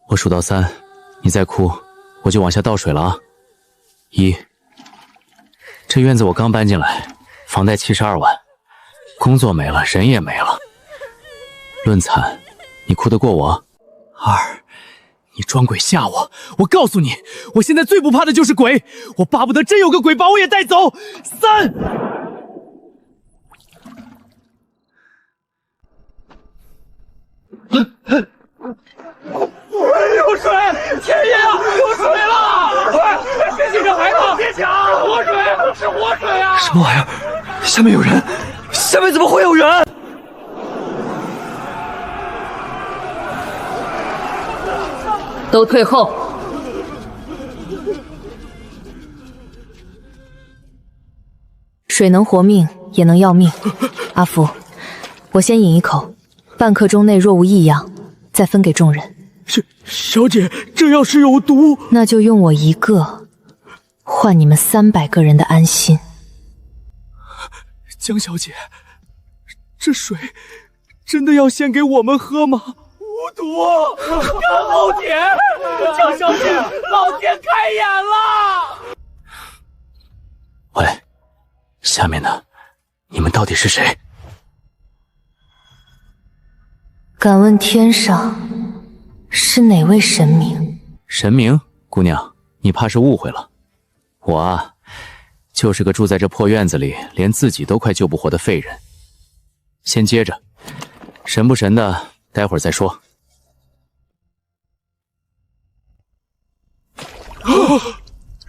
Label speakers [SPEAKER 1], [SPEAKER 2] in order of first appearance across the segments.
[SPEAKER 1] 我数到3，你再哭，我就往下倒水了啊。1，这院子我刚搬进来，房贷72万，工作没了，人也没了。论惨，你哭得过我？2，你装鬼吓我！我告诉你，我现在最不怕的就是鬼，我巴不得真有个鬼把我也带走。3，
[SPEAKER 2] 有水！天爷啊，有水了！快，别紧张孩子，别抢！是活水，是活水啊！
[SPEAKER 3] 什么玩意儿？下面有人！下面怎么会有人？
[SPEAKER 4] 都退后！水能活命，也能要命。阿福，我先饮一口，半刻钟内若无异样，再分给众人。
[SPEAKER 3] 小姐，这要是有毒，
[SPEAKER 4] 那就用我一个换你们300个人的安心。
[SPEAKER 3] 江小姐，这水真的要献给我们喝吗？
[SPEAKER 2] 无毒，干老铁，江小姐，老天开眼了！
[SPEAKER 1] 喂，下面的，你们到底是谁？
[SPEAKER 4] 敢问天上是哪位神明？
[SPEAKER 1] 神明，姑娘，你怕是误会了。我啊，就是个住在这破院子里，连自己都快救不活的废人。先接着，神不神的，待会儿再说。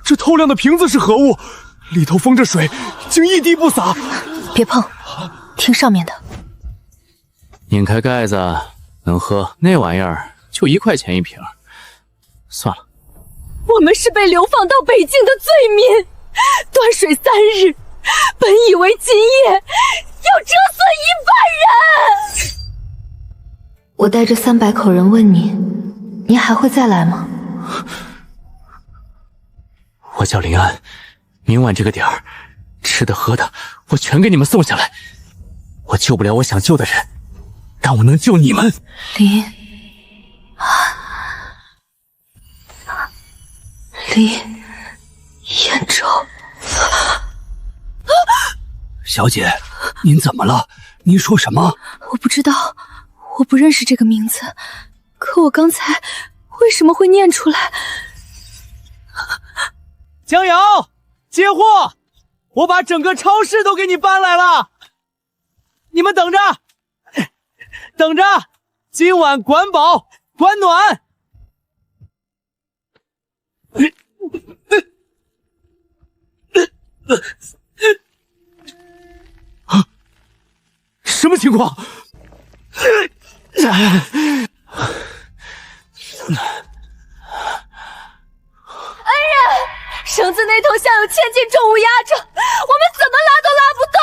[SPEAKER 3] 这透亮的瓶子是何物？里头封着水，竟一滴不洒。
[SPEAKER 4] 别碰，听上面的。
[SPEAKER 1] 拧开盖子，能喝。那玩意儿就1块钱一瓶，算了。
[SPEAKER 5] 我们是被流放到北境的罪民，断水3日，本以为今夜要折损100人。
[SPEAKER 4] 我带着300口人问你，你还会再来吗？
[SPEAKER 1] 我叫林安，明晚这个点儿，吃的喝的我全给你们送下来。我救不了我想救的人，但我能救你们。
[SPEAKER 4] 林彦州，
[SPEAKER 3] 小姐，您怎么了？您说什么？
[SPEAKER 5] 我不知道，我不认识这个名字，可我刚才为什么会念出来？
[SPEAKER 2] 江瑶，接货！我把整个超市都给你搬来了，你们等着，等着，今晚管饱管暖。
[SPEAKER 3] 什么情况？
[SPEAKER 5] 绳子那头像有1000斤重物压着，我们怎么拉都拉不动。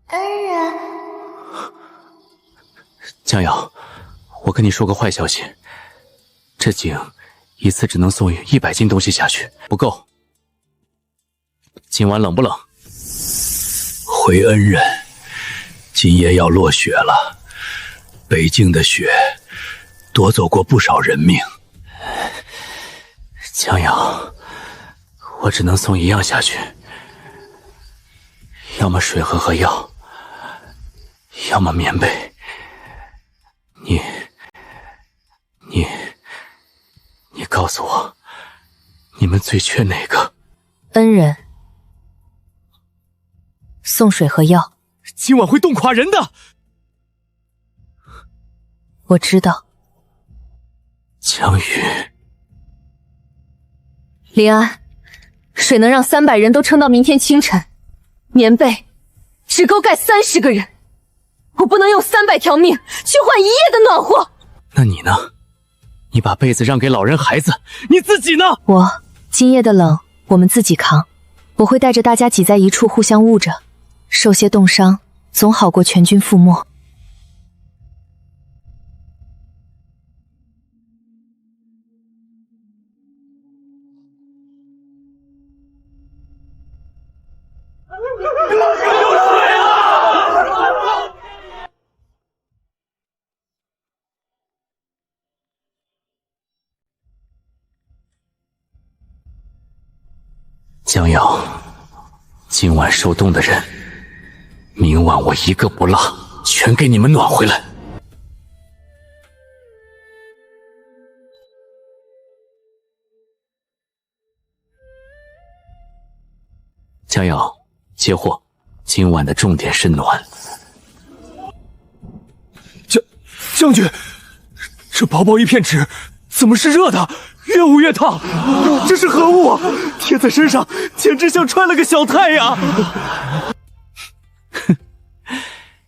[SPEAKER 4] 恩人，
[SPEAKER 1] 江瑶，我跟你说个坏消息，这井一次只能送100斤东西下去，不够。今晚冷不冷？
[SPEAKER 3] 回恩人，今夜要落雪了，北境的雪夺走过不少人命。
[SPEAKER 1] 江瑶，我只能送1样下去，要么水和药，要么棉被。你告诉我，你们最缺哪个？
[SPEAKER 4] 恩人，送水和药。
[SPEAKER 3] 今晚会冻垮人的。
[SPEAKER 4] 我知道。
[SPEAKER 1] 江宇，
[SPEAKER 4] 林安，水能让300人都撑到明天清晨，棉被只够盖30个人，我不能用300条命去换1夜的暖和。
[SPEAKER 1] 那你呢？你把被子让给老人孩子，你自己呢？
[SPEAKER 4] 我今夜的冷我们自己扛，我会带着大家挤在一处互相捂着，受些冻伤总好过全军覆没。
[SPEAKER 1] 江瑶，今晚受冻的人，明晚我一个不落，全给你们暖回来。江瑶，接货，今晚的重点是暖。
[SPEAKER 3] 将军，这薄薄一片纸怎么是热的？越捂越烫，这是何物啊？贴在身上简直像穿了个小太阳。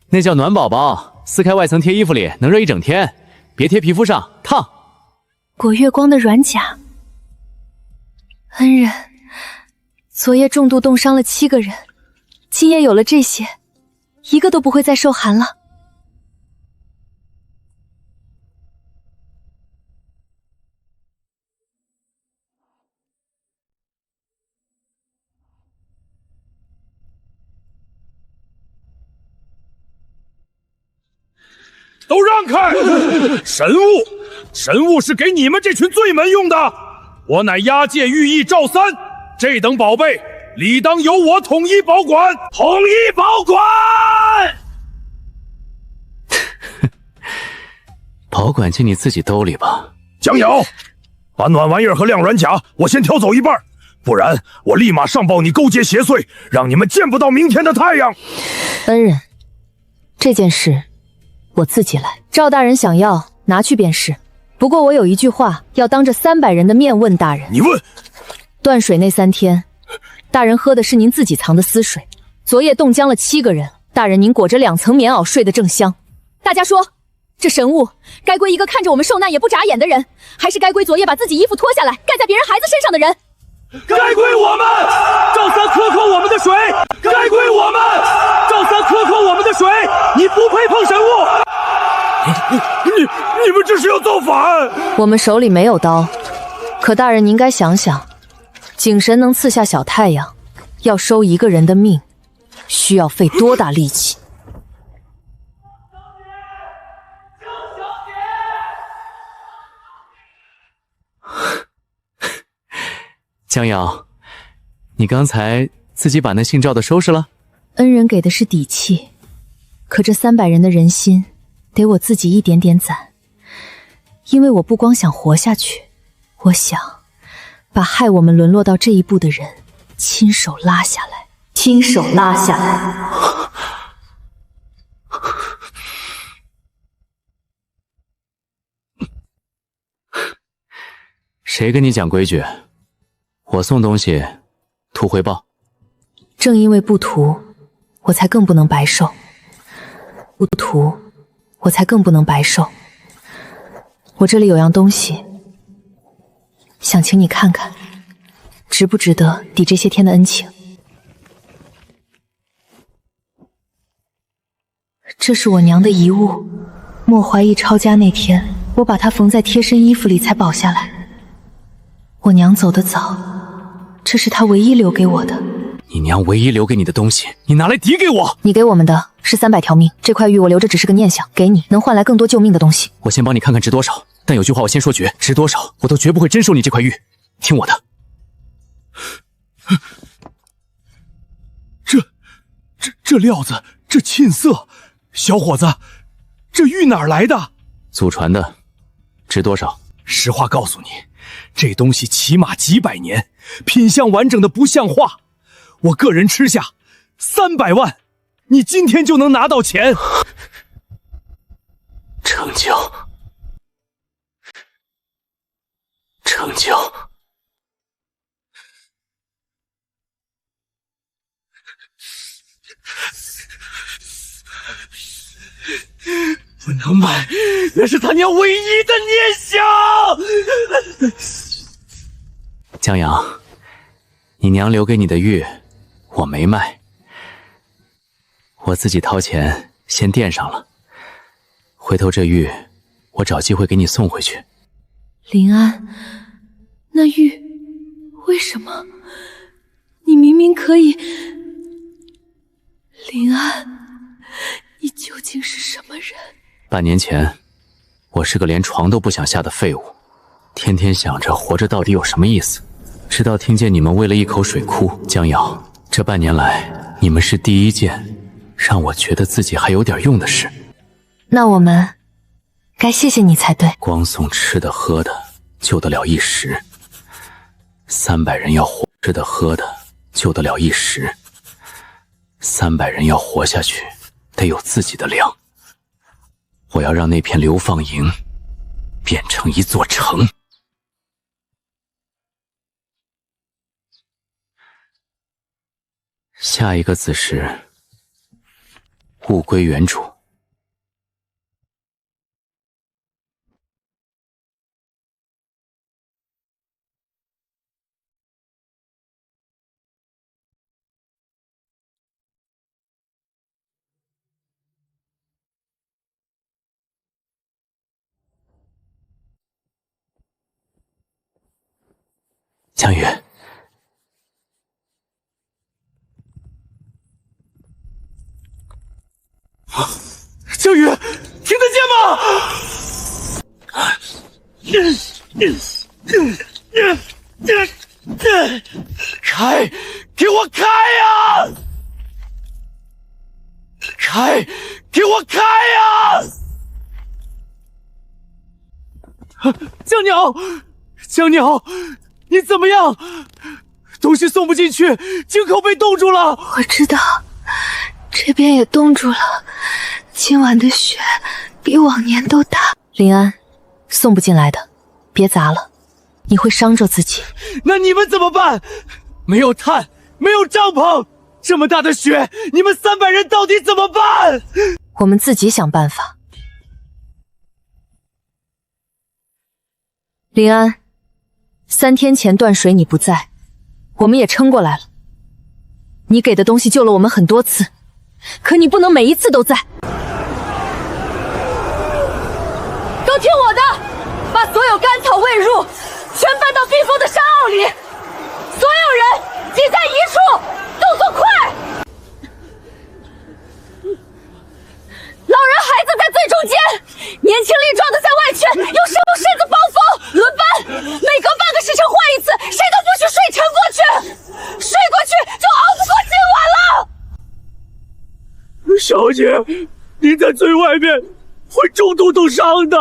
[SPEAKER 1] 那叫暖宝宝，撕开外层贴衣服里，能热一整天，别贴皮肤上，烫。
[SPEAKER 5] 果月光的软甲。恩人，昨夜重度冻伤了7个人，今夜有了这些，一个都不会再受寒了。
[SPEAKER 3] 都让开！神物是给你们这群罪门用的。我乃押解御医赵三，这等宝贝理当由我统一保管。统一保管！
[SPEAKER 1] 保管进你自己兜里吧。
[SPEAKER 3] 江瑶，把暖玩意儿和亮软甲我先挑走一半，不然我立马上报你勾结邪祟，让你们见不到明天的太阳。
[SPEAKER 4] 恩人，这件事我自己来。赵大人想要拿去便是，不过我有一句话要当着300人的面问大人。
[SPEAKER 3] 你问。
[SPEAKER 4] 断水那3天，大人喝的是您自己藏的私水。昨夜冻僵了7个人，大人您裹着2层棉袄睡得正香。大家说，这神物该归一个看着我们受难也不眨眼的人，还是该归昨夜把自己衣服脱下来盖在别人孩子身上的人？
[SPEAKER 3] 该归我们！赵三苛刻我们的水，该归我们！赵三苛刻我们的水，你不配碰神物！你们这是要造反！
[SPEAKER 4] 我们手里没有刀，可大人您该想想，景神能刺下小太阳，要收一个人的命，需要费多大力气？
[SPEAKER 1] 江瑶，你刚才自己把那姓赵的收拾了？
[SPEAKER 4] 恩人给的是底气，可这300人的人心，得我自己一点点攒。因为我不光想活下去，我想把害我们沦落到这一步的人亲手拉下来，亲手拉下来。
[SPEAKER 1] 谁跟你讲规矩？我送东西，图回报。
[SPEAKER 4] 正因为不图，我才更不能白受。不图，我才更不能白受。我这里有样东西，想请你看看，值不值得抵这些天的恩情。这是我娘的遗物，莫怀义抄家那天，我把它缝在贴身衣服里才保下来。我娘走得早，这是她唯一留给我的。
[SPEAKER 1] 你娘唯一留给你的东西，你拿来抵给我？
[SPEAKER 4] 你给我们的是300条命，这块玉我留着只是个念想，给你能换来更多救命的东西。
[SPEAKER 1] 我先帮你看看值多少，但有句话我先说绝，值多少我都绝不会真收你这块玉，听我的。
[SPEAKER 3] 这料子，这沁色，小伙子，这玉哪儿来的？
[SPEAKER 1] 祖传的，值多少？
[SPEAKER 3] 实话告诉你，这东西起码几百年，品相完整的不像话。我个人吃下300万，你今天就能拿到钱。
[SPEAKER 1] 成就，成就。
[SPEAKER 3] 不能卖，那是他娘唯一的念想。
[SPEAKER 1] 江阳，你娘留给你的玉，我没卖，我自己掏钱先垫上了。回头这玉，我找机会给你送回去。
[SPEAKER 5] 林安，那玉为什么？你明明可以。林安，你究竟是什么人？
[SPEAKER 1] 半年前，我是个连床都不想下的废物，天天想着活着到底有什么意思。直到听见你们为了一口水哭。江瑶，这半年来，你们是第一件让我觉得自己还有点用的事。
[SPEAKER 5] 那我们该谢谢你才对。
[SPEAKER 1] 光送吃的喝的救得了一时，300人要活，吃的喝的救得了一时，300人要活下去，得有自己的粮。我要让那片流放营变成一座城。下一个子时，物归原主。江宇，
[SPEAKER 3] 江宇，听得见吗？开，给我开呀！开，给我开呀！江鸟，江鸟，你怎么样？东西送不进去，井口被冻住了。
[SPEAKER 5] 我知道，这边也冻住了。今晚的雪比往年都大。
[SPEAKER 4] 林安，送不进来的，别砸了，你会伤着自己。
[SPEAKER 3] 那你们怎么办？没有炭，没有帐篷，这么大的雪，你们300人到底怎么办？
[SPEAKER 4] 我们自己想办法。林安，3天前断水你不在，我们也撑过来了。你给的东西救了我们很多次，可你不能每一次都在。
[SPEAKER 5] 都听我的，把所有干草未入全搬到避风的山坳里，所有人挤在一处，动作快。老人孩子在最中间，年轻力壮的在外圈，用手柿子包风，轮班，每隔半个时辰换一次，谁都不许睡沉过去，睡过去就熬不过今晚了。
[SPEAKER 3] 小姐，您在最外面会中毒冻伤的。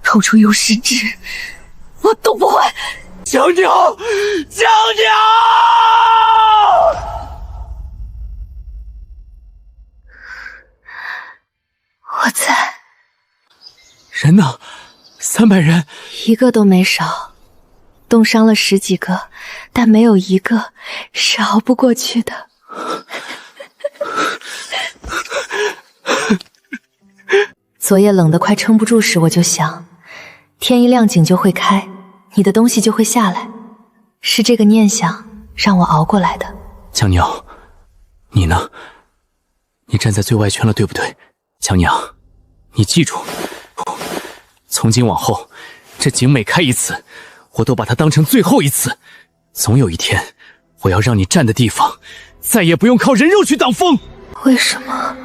[SPEAKER 5] 透出幽尸之，我都不会。
[SPEAKER 3] 江鸟，江鸟！
[SPEAKER 5] 我在。
[SPEAKER 3] 人呢？300人，
[SPEAKER 4] 一个都没少，冻伤了10几个，但没有一个是熬不过去的。昨夜冷得快撑不住时，我就想，天一亮井就会开，你的东西就会下来，是这个念想让我熬过来的。
[SPEAKER 1] 江鸟，你呢？你站在最外圈了，对不对？江娘，你记住，从今往后，这井每开一次，我都把它当成最后一次。总有一天，我要让你站的地方，再也不用靠人肉去挡风。
[SPEAKER 5] 为什么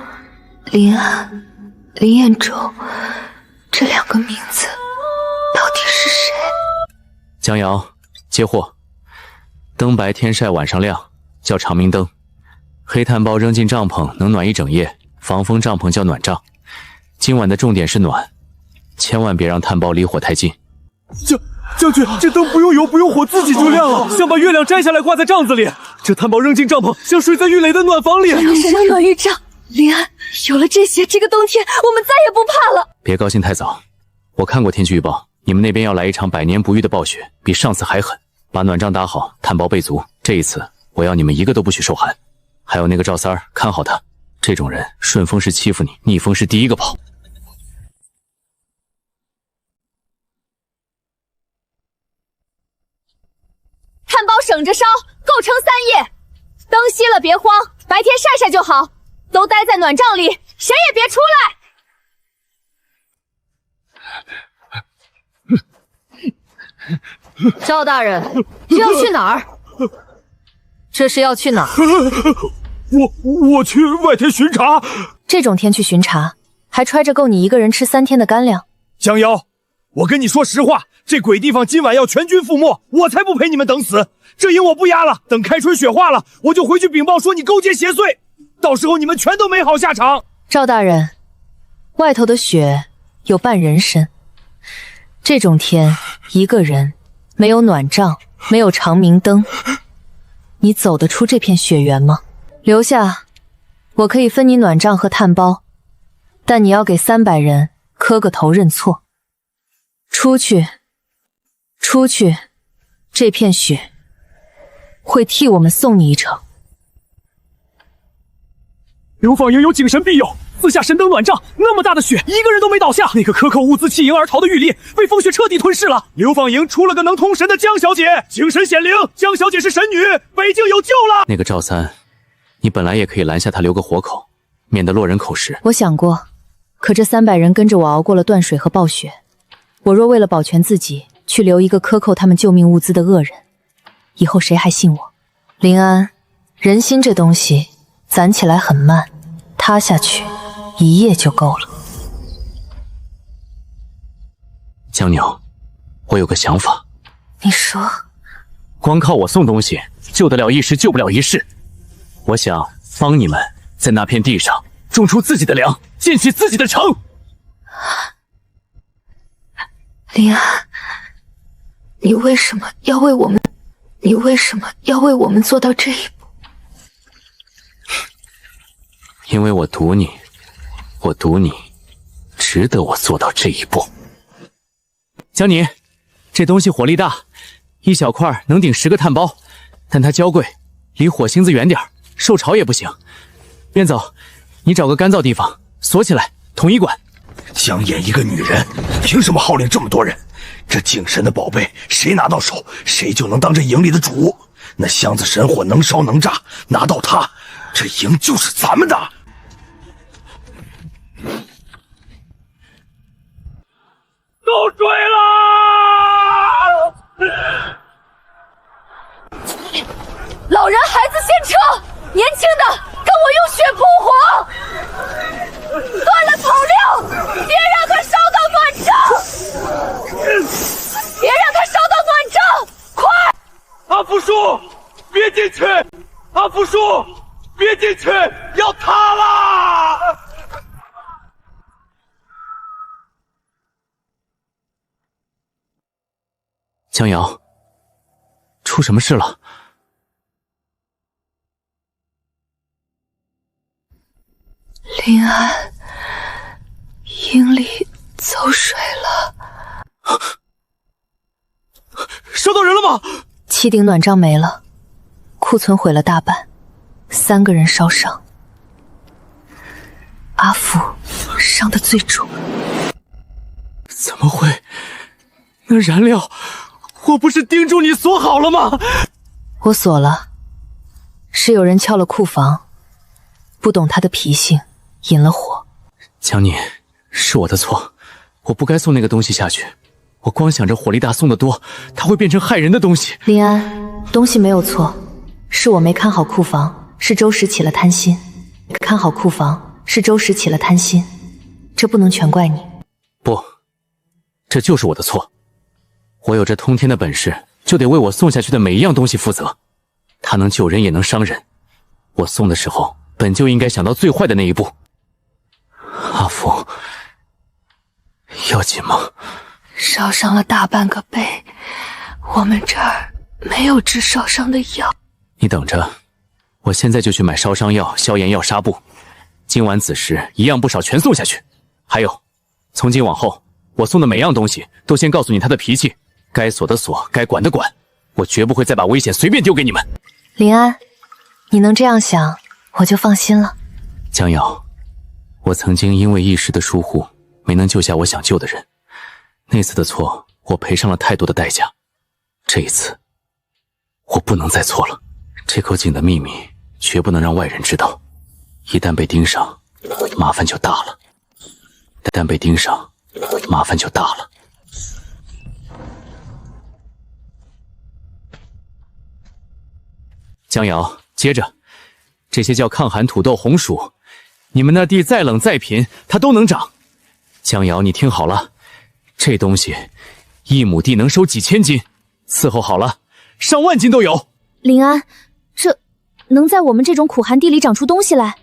[SPEAKER 5] 林安、林彦州这2个名字到底是谁？
[SPEAKER 1] 江瑶，接货。灯白天晒，晚上亮，叫长明灯。黑炭包扔进帐篷，能暖一整夜。防风帐篷叫暖帐。今晚的重点是暖，千万别让炭包离火太近。
[SPEAKER 3] 将军，这灯不用油，不用火，自己就亮了，像把月亮摘下来挂在帐子里。这炭包扔进帐篷，像睡在玉垒的暖房里。
[SPEAKER 5] 神能暖玉帐，林安，有了这些，这个冬天我们再也不怕了。
[SPEAKER 1] 别高兴太早，我看过天气预报，你们那边要来一场100年不遇的暴雪，比上次还狠。把暖帐打好，炭包备足。这一次，我要你们一个都不许受寒。还有那个赵三儿，看好他。这种人，顺风是欺负你，逆风是第一个跑。
[SPEAKER 5] 炭包省着烧，够撑3夜。灯熄了别慌，白天晒晒就好。都待在暖帐里，谁也别出
[SPEAKER 6] 来。赵大人，这要去哪儿？这是要去哪儿？
[SPEAKER 3] 我去外天巡查。
[SPEAKER 4] 这种天去巡查，还揣着够你一个人吃3天的干粮。
[SPEAKER 3] 江瑶，我跟你说实话，这鬼地方今晚要全军覆没，我才不陪你们等死。这营我不压了，等开春雪化了，我就回去禀报说你勾结邪祟，到时候你们全都没好下场。
[SPEAKER 4] 赵大人，外头的雪有半人深，这种天一个人没有暖帐，没有长明灯，你走得出这片雪原吗？留下，我可以分你暖帐和炭包，但你要给300人磕个头认错。出去，出去，这片雪会替我们送你一程。
[SPEAKER 3] 流放营有景神庇佑，四下神灯暖帐，那么大的雪，一个人都没倒下。那个克扣物资弃营而逃的玉丽，被风雪彻底吞噬了。流放营出了个能通神的江小姐，景神显灵，江小姐是神女，北境有救了。
[SPEAKER 1] 那个赵三，你本来也可以拦下他，留个活口，免得落人口实。
[SPEAKER 4] 我想过，可这300人跟着我熬过了断水和暴雪，我若为了保全自己，去留一个克扣他们救命物资的恶人，以后谁还信我？林安，人心这东西攒起来很慢，塌下去1夜就够了。
[SPEAKER 1] 江宁，我有个想法。
[SPEAKER 4] 你说，
[SPEAKER 1] 光靠我送东西，救得了一时，救不了一世。我想帮你们在那片地上种出自己的粮，建起自己的城。
[SPEAKER 5] 林安，你为什么要为我们？你为什么要为我们做到这一步？
[SPEAKER 1] 因为我赌你，我赌你值得我做到这一步。江宁，这东西火力大，一小块能顶10个炭包，但它娇贵，离火星子远点，受潮也不行。边走，你找个干燥地方锁起来，统一管。
[SPEAKER 3] 江琰一个女人，凭什么号令这么多人？这景神的宝贝，谁拿到手，谁就能当这营里的主。那箱子神火能烧能炸，拿到它，这营就是咱们的。够水了！
[SPEAKER 5] 老人孩子先撤，年轻的跟我用血扑火，断了草料，别让他烧到暖帐，别让他烧到暖帐，快！
[SPEAKER 3] 阿福叔，别进去！阿福叔，别进去，要塌了！
[SPEAKER 1] 江瑶，出什么事了？
[SPEAKER 5] 林安，营里走水了。
[SPEAKER 3] 烧到人了吗
[SPEAKER 4] 7顶暖帐没了，库存毁了大半，3个人烧伤，阿福伤得最重。
[SPEAKER 1] 怎么会？那燃料，我不是叮嘱你锁好了吗？
[SPEAKER 4] 我锁了，是有人撬了库房，不懂他的脾性，引了火。
[SPEAKER 1] 江宁，是我的错，我不该送那个东西下去。我光想着火力大送得多，它会变成害人的东西。
[SPEAKER 4] 林安，东西没有错，是我没看好库房，是周时起了贪心。看好库房，是周时起了贪心，这不能全怪你。
[SPEAKER 1] 不，这就是我的错。我有这通天的本事，就得为我送下去的每一样东西负责。它能救人，也能伤人。我送的时候，本就应该想到最坏的那一步。阿福，要紧吗？
[SPEAKER 5] 烧伤了大半个背，我们这儿没有治烧伤的药。
[SPEAKER 1] 你等着，我现在就去买烧伤药、消炎药、纱布。今晚子时一样不少全送下去。还有，从今往后，我送的每样东西都先告诉你他的脾气，该锁的锁，该管的管。我绝不会再把危险随便丢给你们。
[SPEAKER 4] 林安，你能这样想，我就放心了。
[SPEAKER 1] 江瑶，我曾经因为一时的疏忽，没能救下我想救的人。那次的错，我赔上了太多的代价。这一次，我不能再错了。这口井的秘密绝不能让外人知道，一旦被盯上，麻烦就大了。一旦被盯上，麻烦就大了。江瑶，接着，这些叫抗寒土豆、红薯，你们那地再冷再贫，它都能长。江瑶，你听好了。这东西1亩地能收几千斤，伺候好了，上万斤都有。
[SPEAKER 5] 林安，这能在我们这种苦寒地里长出东西来？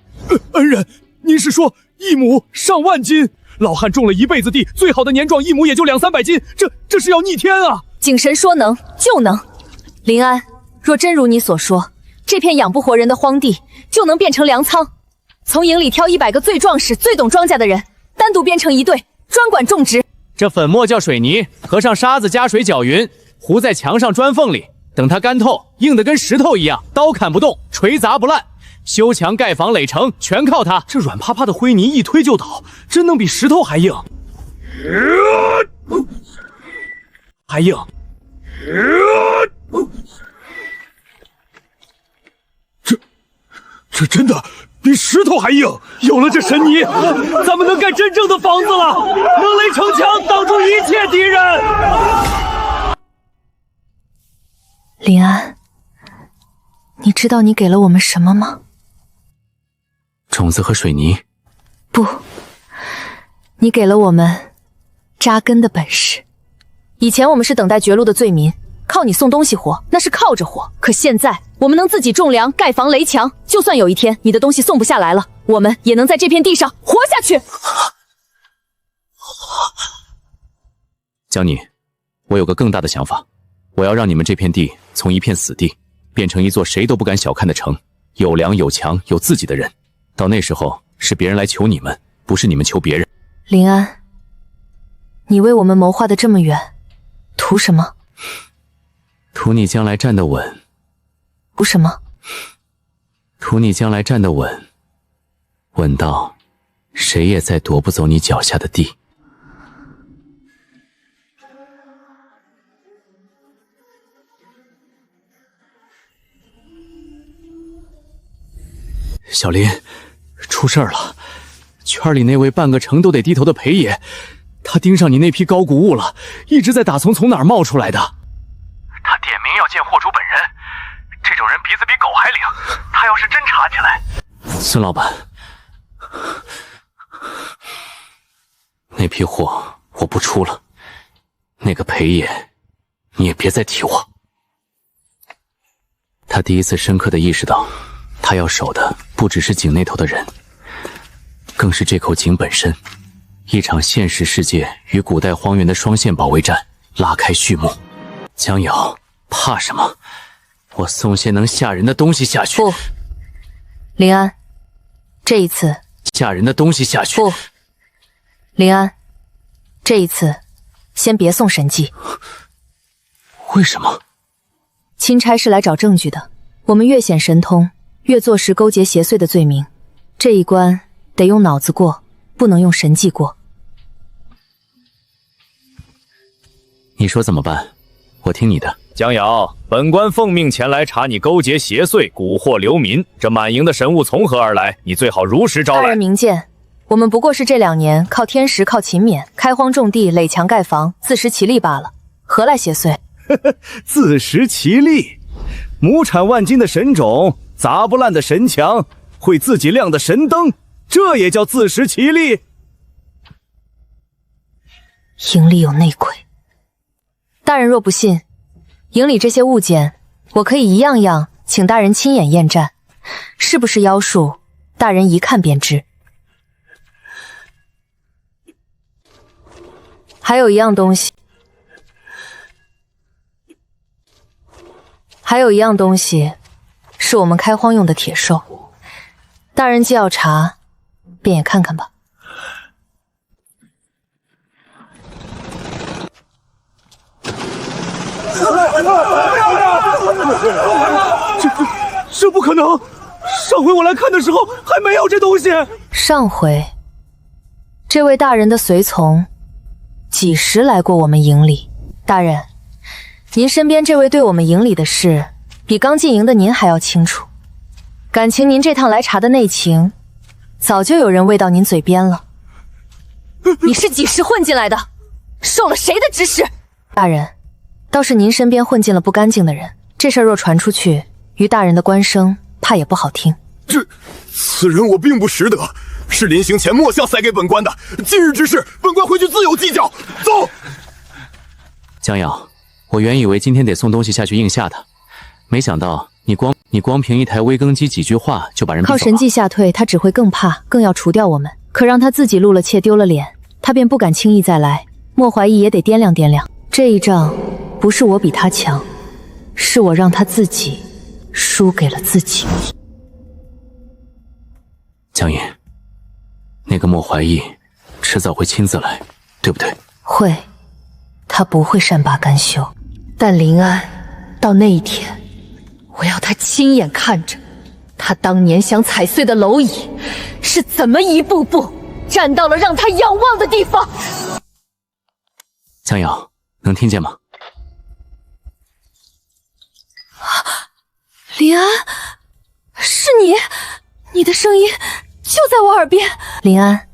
[SPEAKER 3] 恩人，您是说1亩上万斤？老汉种了一辈子地，最好的年壮1亩也就200-300斤，这是要逆天啊！
[SPEAKER 5] 景神说能就能。林安，若真如你所说，这片养不活人的荒地就能变成粮仓，从营里挑100个最壮实、最懂庄稼的人，单独编成一队，专管种植。
[SPEAKER 2] 这粉末叫水泥，和上沙子加水搅匀，糊在墙上砖缝里，等它干透，硬得跟石头一样，刀砍不动，锤砸不烂。修墙盖房垒城全靠它。
[SPEAKER 3] 这软趴趴的灰泥一推就倒，真能比石头还硬。还硬。这真的比石头还硬。有了这神泥，咱们能盖真正的房子了，能垒城墙挡住一切敌人。
[SPEAKER 5] 林安，你知道你给了我们什么吗？
[SPEAKER 1] 种子和水泥。
[SPEAKER 5] 不，你给了我们扎根的本事。以前我们是等待绝路的罪民，靠你送东西活，那是靠着活。可现在我们能自己种粮、盖房、垒墙，就算有一天你的东西送不下来了，我们也能在这片地上活下去。
[SPEAKER 1] 江宁，我有个更大的想法，我要让你们这片地从一片死地变成一座谁都不敢小看的城，有粮有墙有自己的人。到那时候是别人来求你们，不是你们求别人。
[SPEAKER 5] 林安，你为我们谋划的这么远，图什么？
[SPEAKER 1] 图你将来站得稳。
[SPEAKER 5] 图什么？
[SPEAKER 1] 图你将来站得稳，稳到谁也再夺不走你脚下的地。小林，出事儿了！圈里那位半个城都得低头的裴爷，他盯上你那批高谷物了，一直在打从哪儿冒出来的。
[SPEAKER 7] 他点名要见货主本人，这种人鼻子比狗还灵，他要是真查起来……
[SPEAKER 1] 孙老板，那批货我不出了，那个裴爷，你也别再提我。他第一次深刻地意识到，他要守的不只是井那头的人，更是这口井本身。一场现实世界与古代荒原的双线保卫战拉开序幕。江瑶，怕什么？我送些能吓人的东西下去。
[SPEAKER 5] 不，林安，这一次
[SPEAKER 1] 吓人的东西下去。
[SPEAKER 5] 不，林安，这一次先别送神迹。
[SPEAKER 1] 为什么？
[SPEAKER 5] 钦差是来找证据的，我们越显神通，越坐实勾结邪祟的罪名。这一关得用脑子过，不能用神迹过。
[SPEAKER 1] 你说怎么办？我听你的。
[SPEAKER 8] 江瑶，本官奉命前来查你勾结邪祟、蛊惑流民，这满营的神物从何而来？你最好如实招来。
[SPEAKER 5] 大人明鉴，我们不过是这2年靠天时、靠勤勉，开荒种地、垒墙盖房，自食其力罢了，何来邪祟？
[SPEAKER 3] 自食其力，亩产万斤的神种，砸不烂的神墙，会自己亮的神灯，这也叫自食其力？
[SPEAKER 5] 营里有内鬼。大人若不信，营里这些物件，我可以一样样请大人亲眼验战，是不是妖术，大人一看便知。还有一样东西，是我们开荒用的铁兽。大人既要查，便也看看吧。
[SPEAKER 3] 这不可能！上回我来看的时候还没有这东西。
[SPEAKER 5] 上回，这位大人的随从几时来过我们营里？大人，您身边这位对我们营里的事，比刚进营的您还要清楚。感情您这趟来查的内情，早就有人喂到您嘴边了。你是几时混进来的？受了谁的指使？大人，倒是您身边混进了不干净的人，这事儿若传出去，于大人的官声怕也不好听。
[SPEAKER 9] 此人我并不识得，是临行前墨相塞给本官的。今日之事，本官回去自有计较。走。
[SPEAKER 1] 江瑶，我原以为今天得送东西下去应下的，没想到你光凭一台微更机几句话就把人逼走了。
[SPEAKER 4] 靠神技吓退，他只会更怕，更要除掉我们。可让他自己露了怯，丢了脸，他便不敢轻易再来。莫怀疑也得掂量掂量。这一仗不是我比他强，是我让他自己输给了自己。
[SPEAKER 1] 江隐，那个莫怀疑迟早会亲自来，对不对？
[SPEAKER 4] 会，他不会善罢甘休。
[SPEAKER 6] 但林安到那一天，我要他亲眼看着他当年想踩碎的蝼蚁是怎么一步步站到了让他仰望的地方。
[SPEAKER 1] 江瑶，能听见吗？
[SPEAKER 5] 林安，是你，你的声音就在我耳边。
[SPEAKER 4] 林安，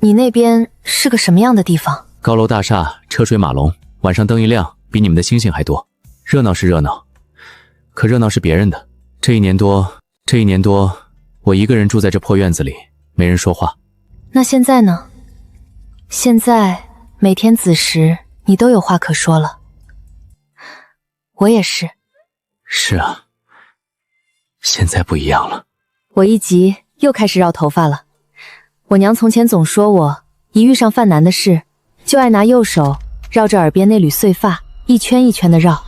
[SPEAKER 4] 你那边是个什么样的地方？
[SPEAKER 1] 高楼大厦，车水马龙，晚上灯一亮，比你们的星星还多。热闹是热闹，可热闹是别人的。这一年多，我一个人住在这破院子里，没人说话。
[SPEAKER 4] 那现在呢？现在每天子时，你都有话可说了。我也是。
[SPEAKER 1] 是啊，现在不一样了。
[SPEAKER 4] 我一急又开始绕头发了。我娘从前总说我一遇上犯难的事，就爱拿右手绕着耳边那缕碎发一圈一圈的绕。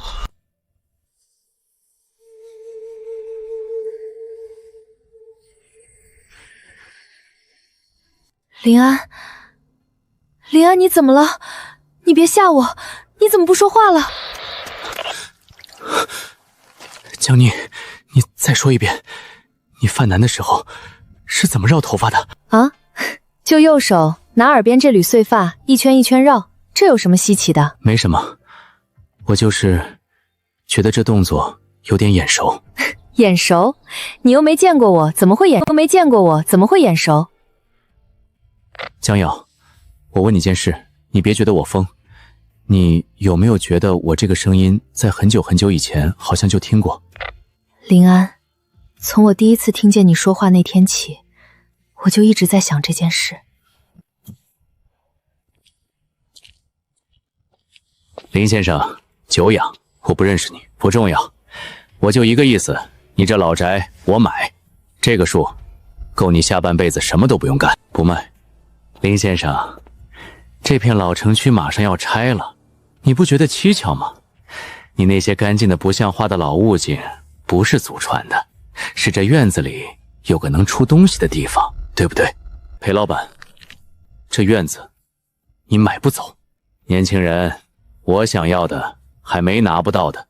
[SPEAKER 5] 林安，林安，你怎么了？你别吓我，你怎么不说话了？
[SPEAKER 1] 江宁，你再说一遍，你犯难的时候是怎么绕头发的？
[SPEAKER 4] 啊，就右手拿耳边这缕碎发一圈一圈绕，这有什么稀奇的？
[SPEAKER 1] 没什么，我就是觉得这动作有点眼熟。
[SPEAKER 4] 眼熟？你又没见过我，怎么会眼熟？
[SPEAKER 1] 江瑶，我问你件事，你别觉得我疯，你有没有觉得我这个声音在很久很久以前好像就听过？
[SPEAKER 4] 林安，从我第一次听见你说话那天起，我就一直在想这件事。
[SPEAKER 1] 林先生，久仰，我不认识你，不重要，我就一个意思，你这老宅我买，这个数够你下半辈子什么都不用干，不卖。林先生，这片老城区马上要拆了，你不觉得蹊跷吗？你那些干净的不像话的老物件不是祖传的，是这院子里有个能出东西的地方，对不对？裴老板，这院子你买不走。年轻人，我想要的还没拿不到的，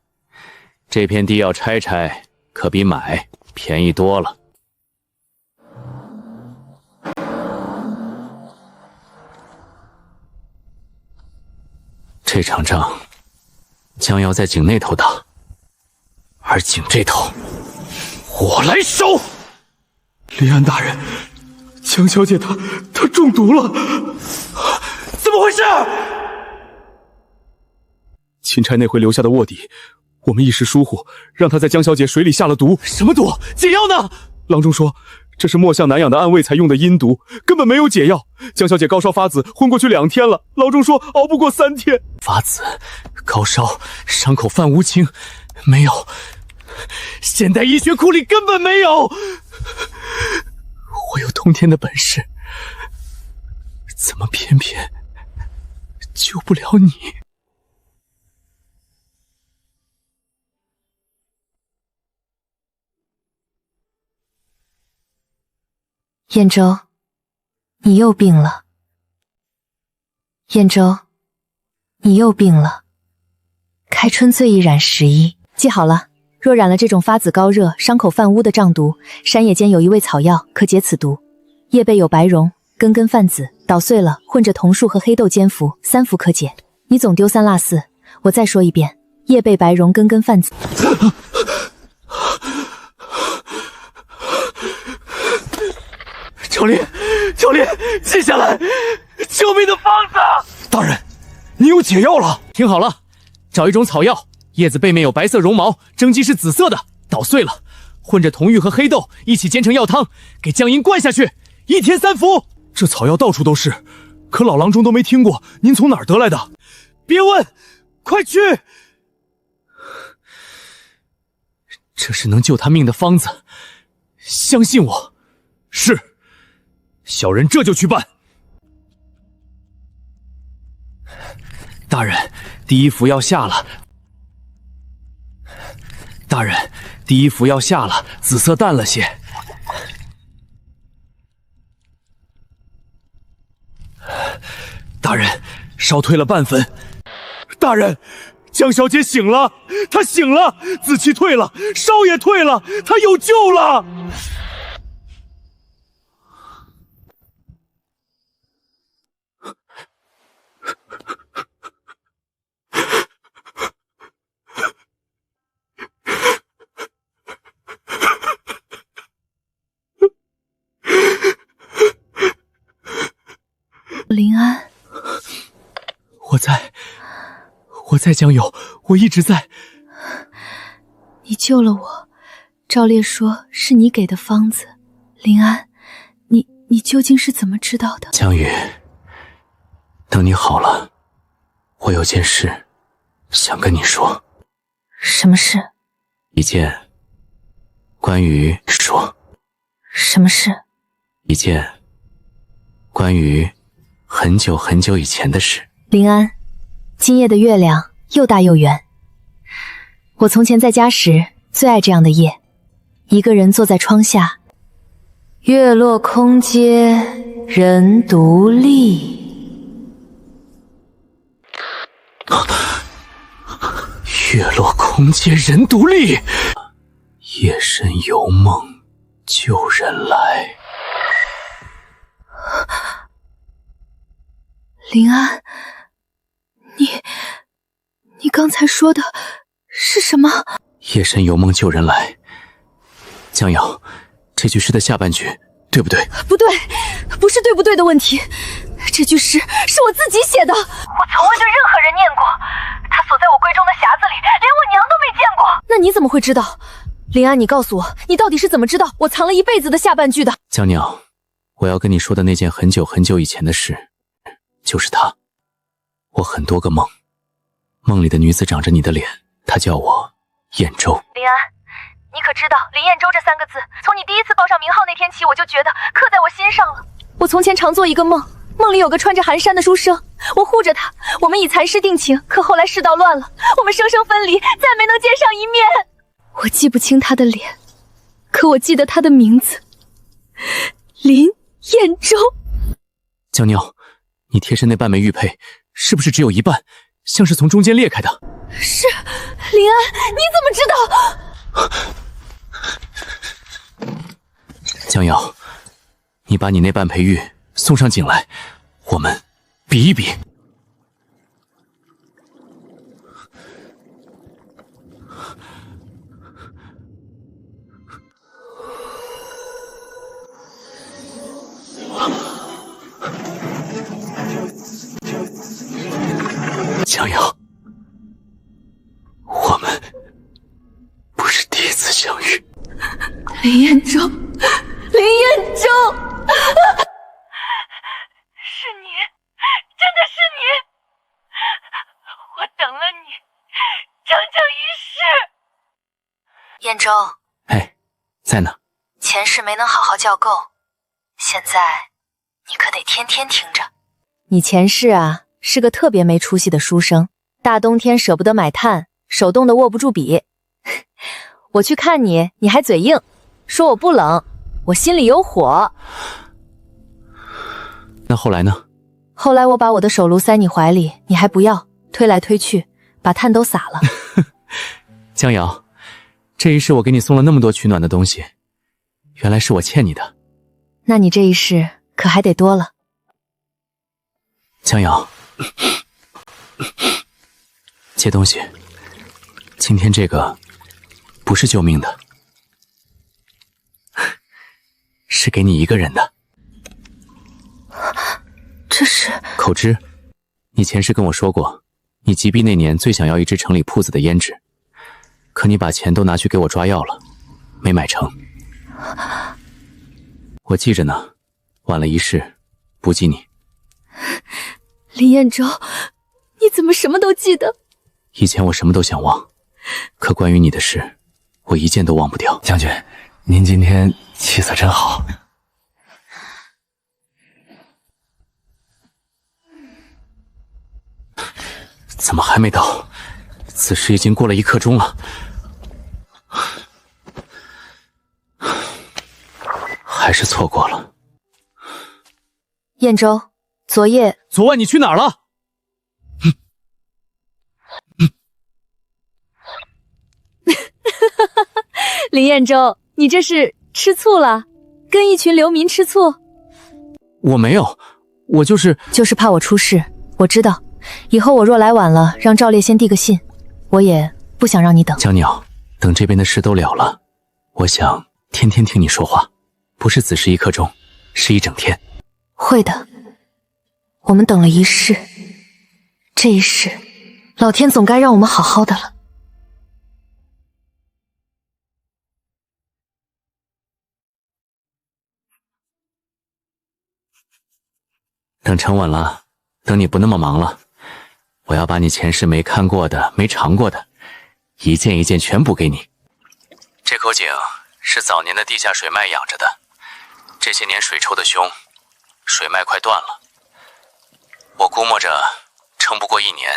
[SPEAKER 1] 这片地要拆，可比买便宜多了。这场仗将要在井那头打，而井这头我来守。
[SPEAKER 3] 林安大人，江小姐她中毒了，
[SPEAKER 2] 怎么回事？
[SPEAKER 3] 钦差那回留下的卧底，我们一时疏忽，让她在江小姐水里下了毒。
[SPEAKER 2] 什么毒？解药呢？
[SPEAKER 3] 郎中说这是墨相难养的暗卫才用的阴毒，根本没有解药。江小姐高烧发紫，昏过去2天了，郎中说熬不过3天。
[SPEAKER 1] 发紫、高烧、伤口泛乌青，没有，
[SPEAKER 2] 现代医学库里根本没有。
[SPEAKER 1] 我有通天的本事，怎么偏偏救不了你？
[SPEAKER 4] 燕州，你又病了。燕州，你又病了。开春最易染11，记好了，若染了这种发紫高热、伤口泛污的瘴毒，山野间有一味草药可解此毒。叶背有白茸，根根泛紫，捣碎了混着桐树和黑豆煎服，3服可解。你总丢3落4，我再说一遍，叶背白茸，根根泛紫。
[SPEAKER 2] 教练，记下来，救命的方子。
[SPEAKER 3] 大人，你有解药了。
[SPEAKER 1] 听好了，找一种草药，叶子背面有白色绒毛，蒸鸡是紫色的，捣碎了混着桐玉和黑豆一起煎成药汤，给江银灌下去，
[SPEAKER 2] 1天3服。
[SPEAKER 3] 这草药到处都是，可老郎中都没听过，您从哪儿得来的？
[SPEAKER 2] 别问，快去！
[SPEAKER 1] 这是能救他命的方子，相信我。
[SPEAKER 3] 是，小人这就去办。
[SPEAKER 1] 大人，第1服要下了。大人，第1服要下了，紫色淡了些。
[SPEAKER 3] 大人，烧退了半分。大人，江小姐醒了，她醒了，紫气退了，烧也退了，她有救了。
[SPEAKER 5] 林安，
[SPEAKER 1] 我在江友，我一直在。
[SPEAKER 5] 你救了我，赵烈说是你给的方子。林安，你究竟是怎么知道的？
[SPEAKER 1] 江宇，等你好了，我有件事想跟你说。
[SPEAKER 5] 什么事？
[SPEAKER 1] 一件关于
[SPEAKER 5] 什么事？
[SPEAKER 1] 一件关于很久很久以前的事。
[SPEAKER 5] 林安，今夜的月亮又大又圆。我从前在家时最爱这样的夜，一个人坐在窗下，月落空阶人独立。
[SPEAKER 1] 月落空阶人独立，夜深有梦旧人来。
[SPEAKER 5] 林安，你刚才说的是什么？
[SPEAKER 1] 夜深有梦救人来。江瑶，这句诗的下半句对不对？
[SPEAKER 5] 不对，不是对不对的问题，这句诗是我自己写的。我从未对任何人念过，它锁在我闺中的匣子里，连我娘都没见过。那你怎么会知道？林安，你告诉我，你到底是怎么知道我藏了一辈子的下半句的？
[SPEAKER 1] 江鸟，我要跟你说的那件很久很久以前的事，就是它。我很多个梦，梦里的女子长着你的脸，她叫我燕州。
[SPEAKER 5] 林安，你可知道林燕州这3个字，从你第一次报上名号那天起，我就觉得刻在我心上了。我从前常做一个梦，梦里有个穿着寒衫的书生，我护着他，我们以蚕丝定情，可后来世道乱了，我们生生分离，再没能见上一面。我记不清他的脸，可我记得他的名字，林燕州。
[SPEAKER 1] 江鸟，你贴身那半枚玉佩是不是只有一半，像是从中间裂开的？
[SPEAKER 5] 是。林安，你怎么知道？
[SPEAKER 1] 江瑶，你把你那半培玉送上井来，我们比一比。江瑶，我们不是第一次相遇。
[SPEAKER 5] 林彦州，林彦州，是你，真的是你，我等了你整整一世。彦州，
[SPEAKER 1] 哎，在呢。
[SPEAKER 5] 前世没能好好教够，现在你可得天天听着。你前世啊，是个特别没出息的书生，大冬天舍不得买炭，手冻得握不住笔。我去看你，你还嘴硬，说我不冷，我心里有火。
[SPEAKER 1] 那后来呢？
[SPEAKER 5] 后来我把我的手炉塞你怀里，你还不要，推来推去，把炭都洒了。
[SPEAKER 1] 江瑶，这一世我给你送了那么多取暖的东西，原来是我欠你的。
[SPEAKER 5] 那你这一世可还得多了。
[SPEAKER 1] 江瑶，借东西。今天这个不是救命的，是给你一个人的。
[SPEAKER 5] 这是
[SPEAKER 1] 口汁，你前世跟我说过，你击毙那年最想要一只城里铺子的胭脂，可你把钱都拿去给我抓药了，没买成。我记着呢，晚了一世，不记你。
[SPEAKER 5] 林彦州，你怎么什么都记得？
[SPEAKER 1] 以前我什么都想忘，可关于你的事，我一件都忘不掉。
[SPEAKER 10] 将军，您今天气色真好。
[SPEAKER 1] 怎么还没到？此时已经过了1刻钟了，还是错过了。
[SPEAKER 5] 彦州，昨
[SPEAKER 2] 晚你去哪儿了？
[SPEAKER 5] 林彦州，你这是吃醋了？跟一群流民吃醋？
[SPEAKER 1] 我没有，我就是
[SPEAKER 5] 怕我出事。我知道，以后我若来晚了，让赵烈先递个信，我也不想让你等。
[SPEAKER 1] 江鸟，等这边的事都了了，我想天天听你说话，不是子时1刻钟，是一整天。
[SPEAKER 5] 会的，我们等了1世，这一世，老天总该让我们好好的了。
[SPEAKER 1] 等沉稳了，等你不那么忙了，我要把你前世没看过的、没尝过的，一件一件全补给你。这口井是早年的地下水脉养着的，这些年水抽的凶，水脉快断了。我估摸着，撑不过1年，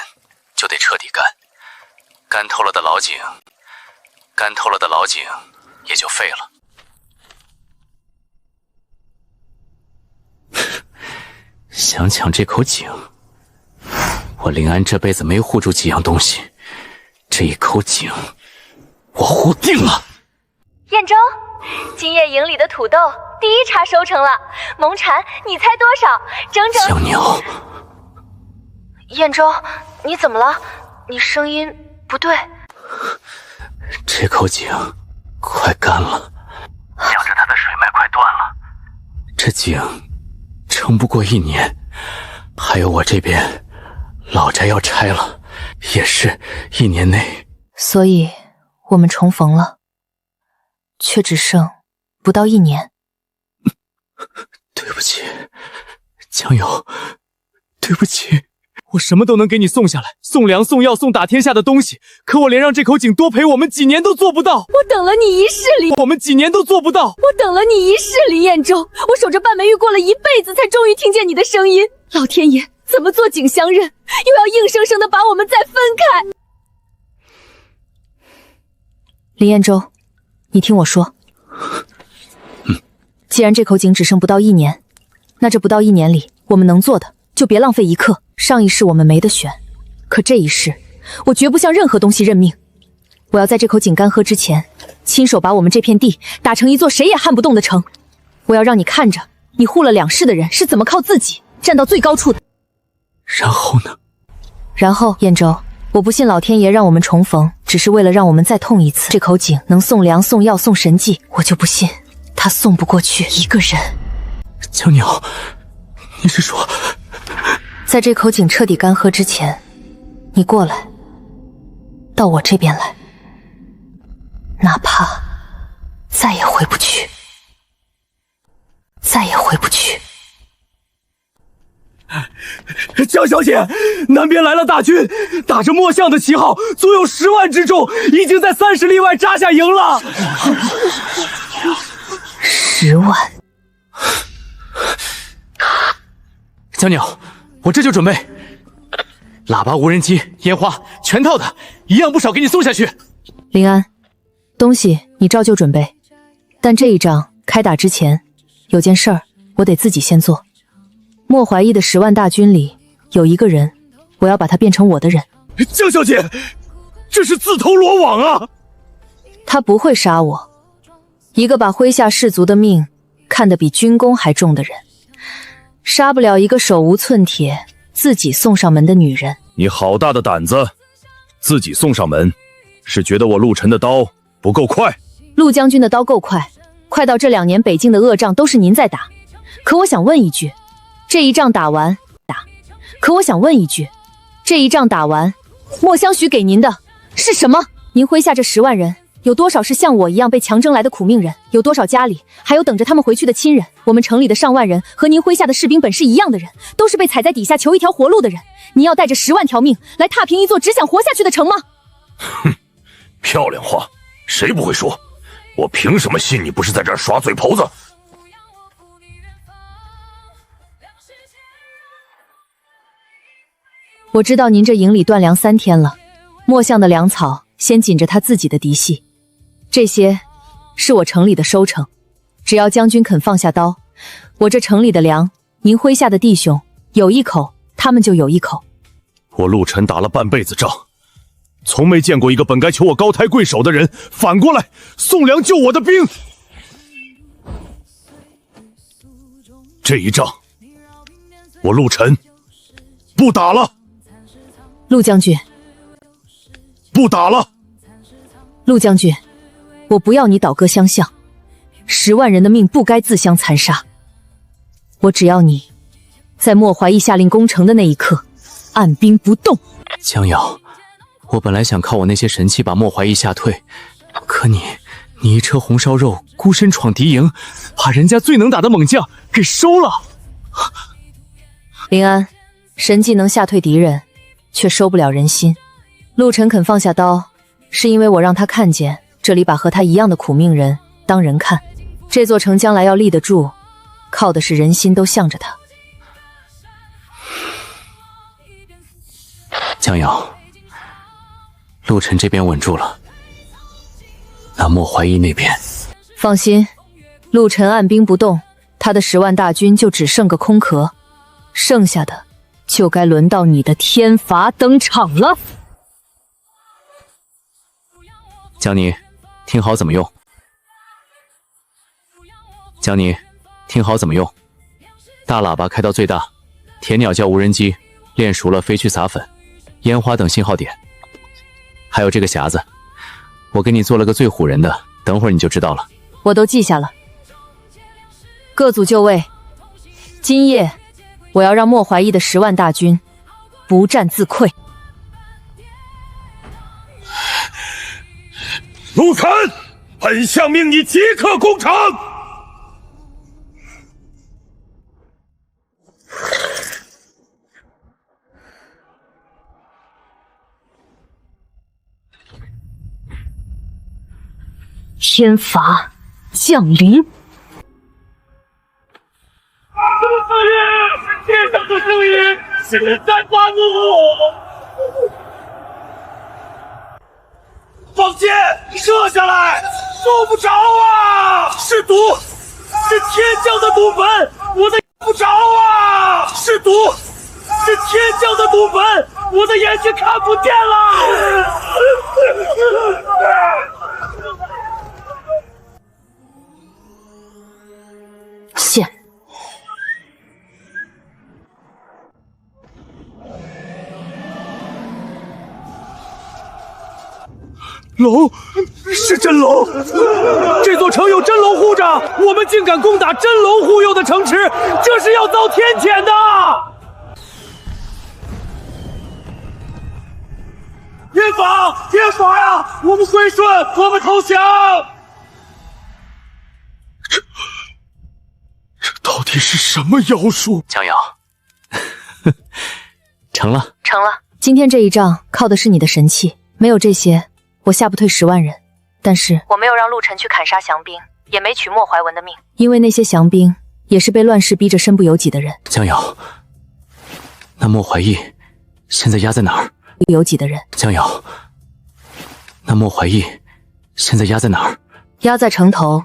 [SPEAKER 1] 就得彻底干。干透了的老井也就废了。想抢这口井，我林安这辈子没护住几样东西，这一口井，我护定了。
[SPEAKER 5] 彦州，今夜营里的土豆第1茬收成了，蒙蝉，你猜多少？整整。
[SPEAKER 1] 江鸟，
[SPEAKER 5] 彦州，你怎么了？你声音不对。
[SPEAKER 1] 这口井快干了，
[SPEAKER 7] 想着它的水脉快断了。
[SPEAKER 1] 这井撑不过1年，还有我这边老宅要拆了，也是1年内。
[SPEAKER 5] 所以我们重逢了，却只剩不到1年。
[SPEAKER 1] 对不起，江友，对不起。
[SPEAKER 2] 我什么都能给你送下来，送粮、送药、送打天下的东西，可我连让这口井多陪我们几年都做不到。
[SPEAKER 5] 我等了你1世，
[SPEAKER 2] 我们几年都做不到。
[SPEAKER 5] 我等了你1世，林彦州，我守着半梅玉过了1辈子，才终于听见你的声音。老天爷，怎么做井相认，又要硬生生的把我们再分开？林彦州，你听我说，既然这口井只剩不到1年，那这不到1年里，我们能做的就别浪费1刻。上一世我们没得选，可这一世，我绝不向任何东西认命。我要在这口井干涸之前，亲手把我们这片地打成一座谁也撼不动的城。我要让你看着，你护了2世的人是怎么靠自己站到最高处的。
[SPEAKER 1] 然后呢？
[SPEAKER 5] 然后，彦州，我不信老天爷让我们重逢，只是为了让我们再痛一次。这口井能送粮、送药、送神迹，我就不信他送不过去1个人。
[SPEAKER 1] 江鸟，你是说？
[SPEAKER 5] 在这口井彻底干涸之前，你过来，到我这边来，哪怕再也回不去，再也回不去。
[SPEAKER 2] 江小姐，南边来了大军，打着墨相的旗号，足有10万之众，已经在30里外扎下营了。
[SPEAKER 5] 10万！
[SPEAKER 1] 江鸟，我这就准备。喇叭、无人机、烟花，全套的，一样不少给你送下去。
[SPEAKER 5] 林安，东西你照旧准备，但这一仗开打之前，有件事儿我得自己先做。莫怀义的10万大军里有1个人，我要把他变成我的人。
[SPEAKER 2] 江小姐，这是自投罗网啊！
[SPEAKER 5] 他不会杀我，一个把麾下士族的命看得比军功还重的人，杀不了一个手无寸铁自己送上门的女人。
[SPEAKER 8] 你好大的胆子，自己送上门，是觉得我陆晨的刀不够快？
[SPEAKER 5] 陆将军的刀够快，快到这2年北境的恶仗都是您在打。可我想问一句，这一仗打完，莫相许给您的是什么？您麾下这10万人，有多少是像我一样被强征来的苦命人？有多少家里还有等着他们回去的亲人？我们城里的上万人和您麾下的士兵本是一样的人，都是被踩在底下求一条活路的人。您要带着10万条命来踏平一座只想活下去的城吗？
[SPEAKER 9] 哼，漂亮话，谁不会说？我凭什么信你不是在这儿耍嘴婆子？
[SPEAKER 4] 我知道您这营里断粮3天了，墨巷的粮草先紧着他自己的嫡系，这些是我城里的收成。只要将军肯放下刀，我这城里的粮，您麾下的弟兄有一口，他们就有一口。
[SPEAKER 9] 我陆晨打了半辈子仗，从没见过一个本该求我高抬贵手的人，反过来送粮救我的兵。这一仗，我陆晨不打了。
[SPEAKER 4] 陆将军，
[SPEAKER 9] 不打了。
[SPEAKER 4] 陆将军，我不要你倒戈相向，10万人的命不该自相残杀。我只要你在莫怀义下令攻城的那一刻，按兵不动。
[SPEAKER 1] 江瑶，我本来想靠我那些神器把莫怀义吓退，可你一车红烧肉孤身闯敌营，把人家最能打的猛将给收了。
[SPEAKER 4] 林安，神技能吓退敌人，却收不了人心。陆晨肯放下刀，是因为我让他看见这里把和他一样的苦命人当人看。这座城将来要立得住，靠的是人心都向着他。
[SPEAKER 1] 江瑶，陆晨这边稳住了，那莫怀义那边……
[SPEAKER 4] 放心，陆晨按兵不动，他的10万大军就只剩个空壳，剩下的就该轮到你的天罚登场了。
[SPEAKER 1] 江宁，听好怎么用。江宁，听好怎么用。大喇叭开到最大，铁鸟叫无人机，练熟了飞去撒粉、烟花等信号点。还有这个匣子，我给你做了个最唬人的，等会儿你就知道了。
[SPEAKER 4] 我都记下了。各组就位。今夜我要让莫怀义的10万大军不战自溃。
[SPEAKER 9] 陆晨，本相命你即刻攻城。
[SPEAKER 6] 天罚降临。
[SPEAKER 3] 声音是天上的声音，是在发怒。放箭，射下来！够不着啊！是毒，是天降的毒粉，我的不着啊！是毒，是天降的毒粉，我的眼睛看不见了。
[SPEAKER 6] 线。
[SPEAKER 3] 龙，是真龙！这座城有真龙护着，我们竟敢攻打真龙护佑的城池，这是要遭天谴的！天法，天法呀！我们归顺，我们投降！
[SPEAKER 9] 这到底是什么妖术？
[SPEAKER 1] 江瑶，成了，
[SPEAKER 4] 成了。今天这一仗靠的是你的神器，没有这些，我吓不退10万人。但是我没有让陆晨去砍杀降兵，也没取莫怀文的命，因为那些降兵也是被乱世逼着身不由己的人。
[SPEAKER 1] 江瑶，那莫怀义现在压在哪儿？
[SPEAKER 4] 由己的人。
[SPEAKER 1] 江瑶，那莫怀义现在压在哪儿？
[SPEAKER 4] 压在城头，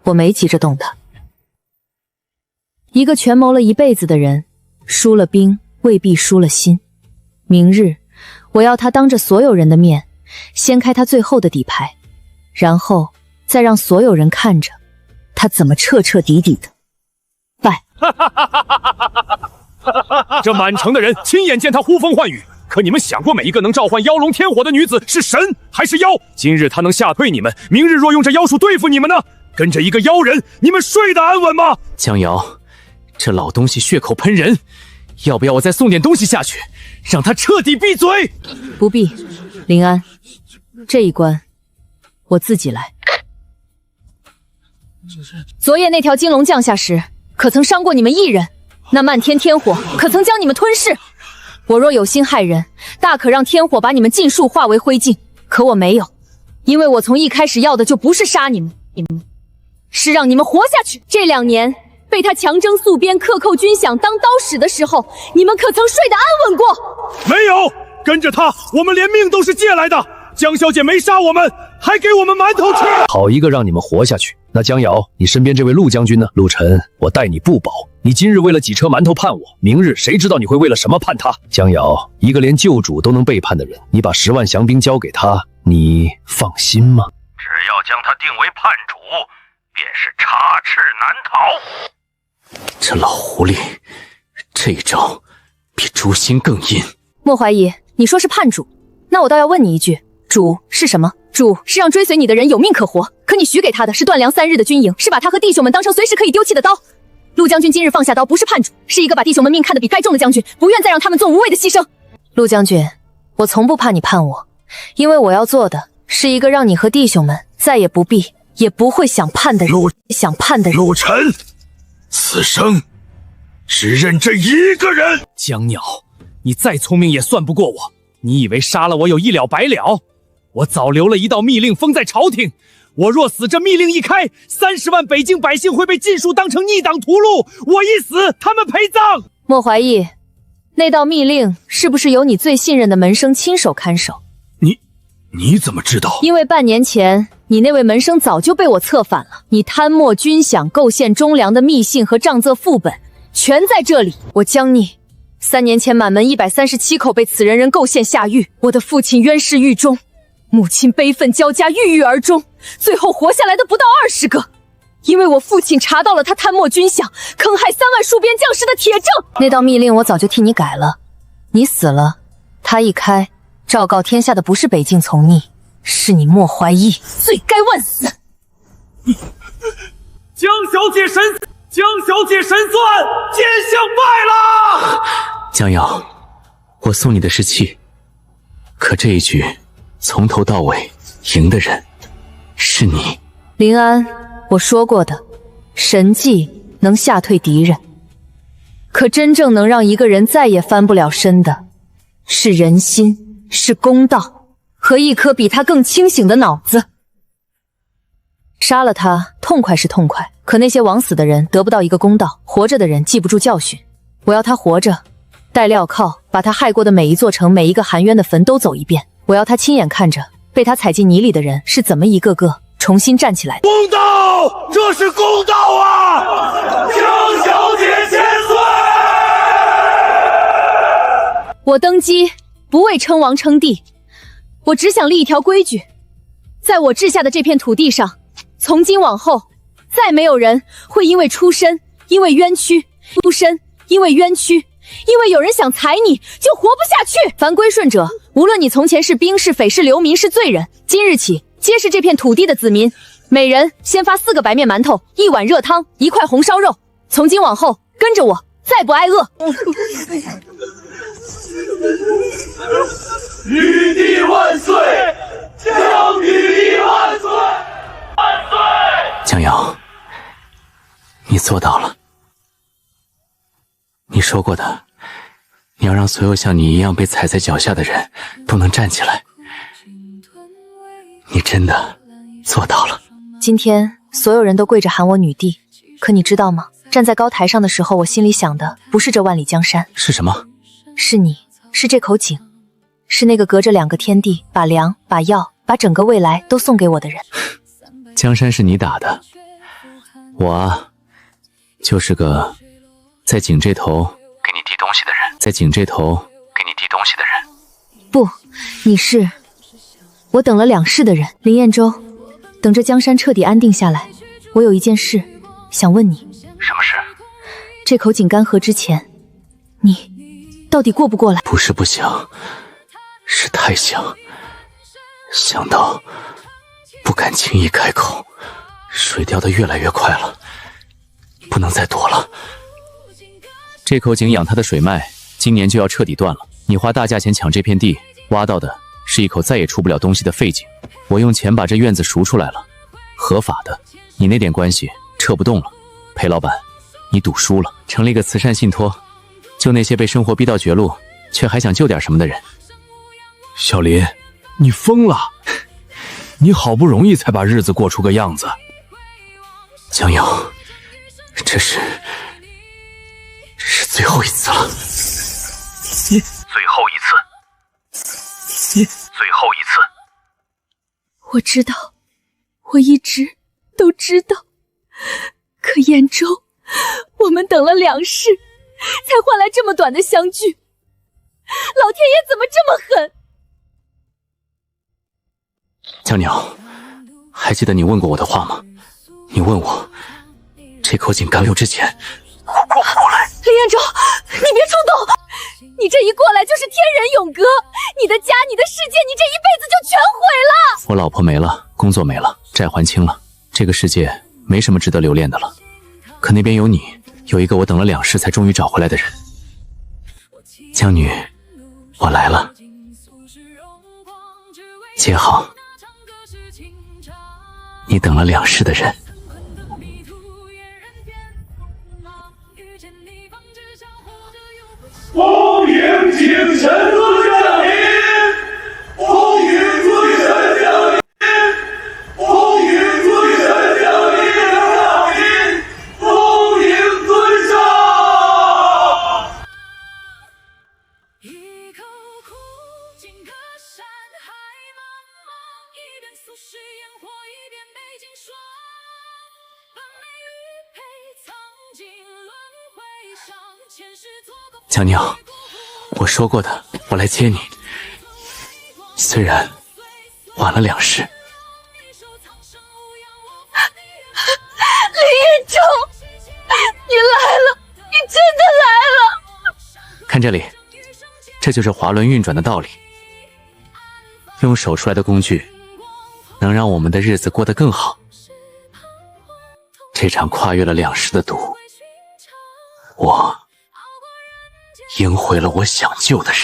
[SPEAKER 4] 我没急着动他。一个权谋了一辈子的人，输了兵未必输了心。明日我要他当着所有人的面掀开他最后的底牌，然后再让所有人看着他怎么彻彻底底的败。
[SPEAKER 3] 这满城的人亲眼见他呼风唤雨，可你们想过每一个能召唤妖龙天火的女子是神还是妖？今日他能吓退你们，明日若用这妖术对付你们呢？跟着一个妖人，你们睡得安稳吗？
[SPEAKER 1] 江瑶，这老东西血口喷人，要不要我再送点东西下去，让他彻底闭嘴？
[SPEAKER 4] 不必，林安，这一关我自己来。
[SPEAKER 5] 昨夜那条金龙降下时，可曾伤过你们一人？那漫天天火可曾将你们吞噬？我若有心害人，大可让天火把你们尽数化为灰烬。可我没有，因为我从一开始要的就不是杀你们，是让你们活下去。这2年被他强征宿边克扣军饷当刀使的时候，你们可曾睡得安稳过？
[SPEAKER 9] 没有，跟着他，我们连命都是借来的。江小姐没杀我们，还给我们馒头吃。
[SPEAKER 3] 好一个让你们活下去！那江瑶，你身边这位陆将军呢？陆晨，我待你不薄。你今日为了几车馒头叛我，明日谁知道你会为了什么叛他？江瑶，一个连救主都能背叛的人，你把10万降兵交给他，你放心吗？
[SPEAKER 7] 只要将他定为叛主，便是插翅难逃。
[SPEAKER 1] 这老狐狸，这一招比诛心更阴。
[SPEAKER 5] 莫怀疑，你说是叛主，那我倒要问你一句，主是什么？主是让追随你的人有命可活，可你许给他的是断粮3日的军营，是把他和弟兄们当成随时可以丢弃的刀。陆将军今日放下刀，不是叛主，是一个把弟兄们命看得比该重的将军，不愿再让他们做无谓的牺牲。
[SPEAKER 4] 陆将军，我从不怕你叛我，因为我要做的是一个让你和弟兄们再也不必也不会想叛的人。
[SPEAKER 9] 陆晨，此生只认这一个人。
[SPEAKER 3] 江鸟，你再聪明也算不过我。你以为杀了我有一了百了？我早留了一道密令封在朝廷，我若死，这密令一开，30万北京百姓会被尽数当成逆党屠戮，我一死，他们陪葬。
[SPEAKER 4] 莫怀疑，那道密令是不是由你最信任的门生亲手看守？
[SPEAKER 9] 你怎么知道？
[SPEAKER 4] 因为半年前你那位门生早就被我策反了，你贪墨军饷、构陷忠良的密信和账册副本全在这里。我将你3年前满门137口被此人构陷下狱，我的父亲冤尸狱中，母亲悲愤交加，郁郁而终，最后活下来的不到20个。因为我父亲查到了他贪墨军饷、坑害3万戍边将士的铁证。那道密令我早就替你改了，你死了，他一开，昭告天下的不是北境从逆，是你莫怀义，罪该万死。
[SPEAKER 3] 江小姐神算，见相败了。
[SPEAKER 1] 江瑶，我送你的是气，可这一局从头到尾赢的人是你。
[SPEAKER 4] 林安，我说过的，神技能吓退敌人，可真正能让一个人再也翻不了身的是人心，是公道和一颗比他更清醒的脑子。杀了他痛快是痛快，可那些枉死的人得不到一个公道，活着的人记不住教训。我要他活着，带镣铐把他害过的每一座城、每一个含冤的坟都走一遍。我要他亲眼看着被他踩进泥里的人是怎么一个个重新站起来的。
[SPEAKER 9] 公道，这是公道啊！江小姐千岁！
[SPEAKER 5] 我登基不为称王称帝，我只想立一条规矩，在我治下的这片土地上，从今往后再没有人会因为出身，因为冤屈，因为有人想踩你就活不下去。凡归顺者，无论你从前是兵是匪是流民是罪人，今日起皆是这片土地的子民，每人先发4个白面馒头，1碗热汤，1块红烧肉。从今往后跟着我，再不挨饿。
[SPEAKER 9] 女帝万岁！江女帝万岁！万岁！
[SPEAKER 1] 江瑶，你做到了。你说过的，你要让所有像你一样被踩在脚下的人都能站起来。你真的做到了。
[SPEAKER 4] 今天所有人都跪着喊我女帝，可你知道吗？站在高台上的时候，我心里想的不是这万里江山，
[SPEAKER 1] 是什么？
[SPEAKER 4] 是你，是这口井，是那个隔着2个天地，把粮、把药、把整个未来都送给我的人。
[SPEAKER 1] 江山是你打的，我啊，就是个在井这头
[SPEAKER 7] 给你递东西的人，
[SPEAKER 1] 在井这头
[SPEAKER 7] 给你递东西的人。
[SPEAKER 4] 不，你是我等了2世的人。林彦州，等着江山彻底安定下来，我有一件事想问你。
[SPEAKER 7] 什么事？
[SPEAKER 4] 这口井干涸之前，你到底过不过来？
[SPEAKER 1] 不是不想，是太想，想到不敢轻易开口。水掉得越来越快了，不能再躲了。这口井养它的水脉今年就要彻底断了，你花大价钱抢这片地，挖到的是一口再也出不了东西的废井。我用钱把这院子赎出来了，合法的。你那点关系撤不动了。裴老板，你赌输了，成立个慈善信托，救那些被生活逼到绝路却还想救点什么的人。
[SPEAKER 9] 小林，你疯了！你好不容易才把日子过出个样子。
[SPEAKER 1] 江瑶，这是最后一次了。
[SPEAKER 7] 最后一次，最后一次。
[SPEAKER 5] 我知道，我一直都知道。可燕州，我们等了2世，才换来这么短的相聚。老天爷怎么这么狠？
[SPEAKER 1] 江鸟，还记得你问过我的话吗？你问我，这口井敢不敢之前，我过不过来？
[SPEAKER 5] 林彦州，你别冲动！你这一过来就是天人永隔，你的家、你的世界，你这一辈子就全毁了。
[SPEAKER 1] 我老婆没了，工作没了，债还清了，这个世界没什么值得留恋的了。可那边有你，有一个我等了2世才终于找回来的人。江女，我来了。接好，你等了2世的人。
[SPEAKER 3] 风迎精神降临，风迎尊神降临，风迎尊神降临，风迎尊上。一口苦尽隔山海茫茫，一边俗世烟火，一边北京霜。把美玉配藏进轮回上，前世做个
[SPEAKER 1] 江鸟，我说过的，我来接你。虽然晚了2世。
[SPEAKER 5] 林彦州，你来了，你真的来了！
[SPEAKER 1] 看这里，这就是滑轮运转的道理。用手出来的工具，能让我们的日子过得更好。这场跨越了2世的赌，我赢回了我想救的人。